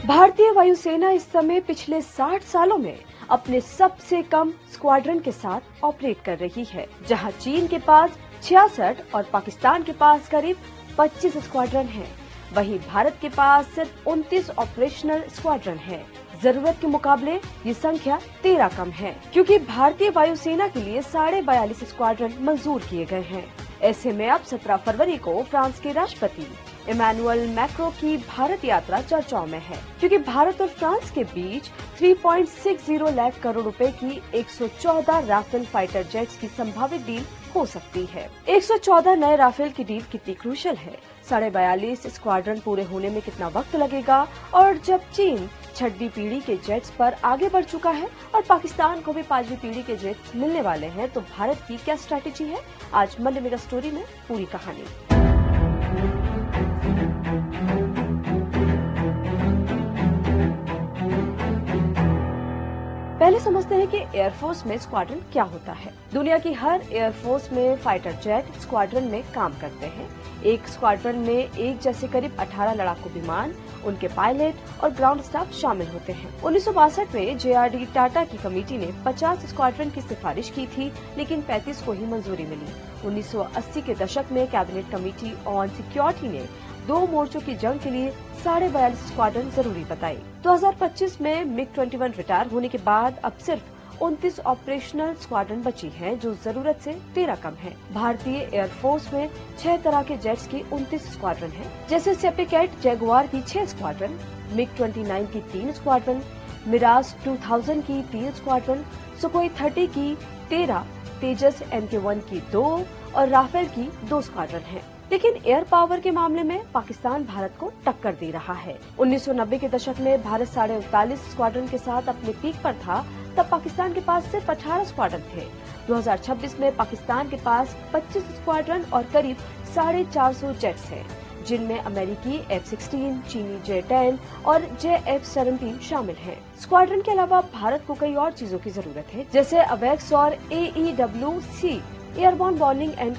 भारतीय वायुसेना इस समय पिछले 60 सालों में अपने सबसे कम स्क्वाड्रन के साथ ऑपरेट कर रही है, जहां चीन के पास 66 और पाकिस्तान के पास करीब 25 स्क्वाड्रन हैं। वहीं भारत के पास सिर्फ 29 ऑपरेशनल स्क्वाड्रन है। जरूरत के मुकाबले ये संख्या 13 कम है, क्योंकि भारतीय वायुसेना के लिए 42.5 स्क्वाड्रन मंजूर किए गए हैं। ऐसे में अब 17 फरवरी को फ्रांस के राष्ट्रपति इमैनुअल मैक्रों की भारत यात्रा चर्चाओं में है, क्योंकि भारत और फ्रांस के बीच 3.60 लाख करोड़ रुपए की 114 राफेल फाइटर जेट्स की संभावित डील हो सकती है। 114 नए राफेल की डील कितनी क्रूशल है, 42.5 स्क्वाड्रन पूरे होने में कितना वक्त लगेगा, और जब चीन 6वीं पीढ़ी के जेट्स पर आगे बढ़ चुका है और पाकिस्तान को भी 5वीं पीढ़ी के जेट्स मिलने वाले हैं, तो भारत की क्या स्ट्रैटेजी है? आज मंडे मेगा स्टोरी में पूरी कहानी। पहले समझते हैं कि एयरफोर्स में स्क्वाड्रन क्या होता है। दुनिया की हर एयरफोर्स में फाइटर जेट स्क्वाड्रन में काम करते हैं। एक स्क्वाड्रन में एक जैसे करीब 18 लड़ाकू विमान, उनके पायलट और ग्राउंड स्टाफ शामिल होते हैं। 1962 में JRD टाटा की कमेटी ने 50 स्क्वाड्रन की सिफारिश की थी, लेकिन 35 को ही मंजूरी मिली। 1980 के दशक में कैबिनेट कमेटी ऑन सिक्योरिटी ने 2 मोर्चों की जंग के लिए 42.5 स्क्वाड्रन जरूरी बताई। 2025 में MiG-21 रिटायर होने के बाद अब सिर्फ 29 ऑपरेशनल स्क्वाड्रन बची हैं, जो जरूरत से 13 कम है। भारतीय एयरफोर्स में 6 तरह के जेट्स की 29 स्क्वाड्रन हैं, जैसे सेपिकेट जैगुआर की 6 स्क्वाड्रन, MiG-29 की 3 स्क्वाड्रन, मिराज 2000 की 3 स्क्वाड्रन, सुखोई 30 की 13, तेजस MK1 की 2 और राफेल की 2 स्क्वाड्रन है। लेकिन एयर पावर के मामले में पाकिस्तान भारत को टक्कर दे रहा है। 1990 के दशक में भारत 39.5 स्क्वाड्रन के साथ अपने पीक पर था, तब पाकिस्तान के पास सिर्फ 18 स्क्वाड्रन थे। 2026 में पाकिस्तान के पास 25 स्क्वाड्रन और करीब 450 जेट्स हैं, जिनमें अमेरिकी F-16, चीनी J-10 और JF-17 शामिल हैं। स्क्वाड्रन के अलावा भारत को कई और चीजों की जरूरत है, जैसे अवेक्स और AEWC एयरबोर्न वार्निंग एंड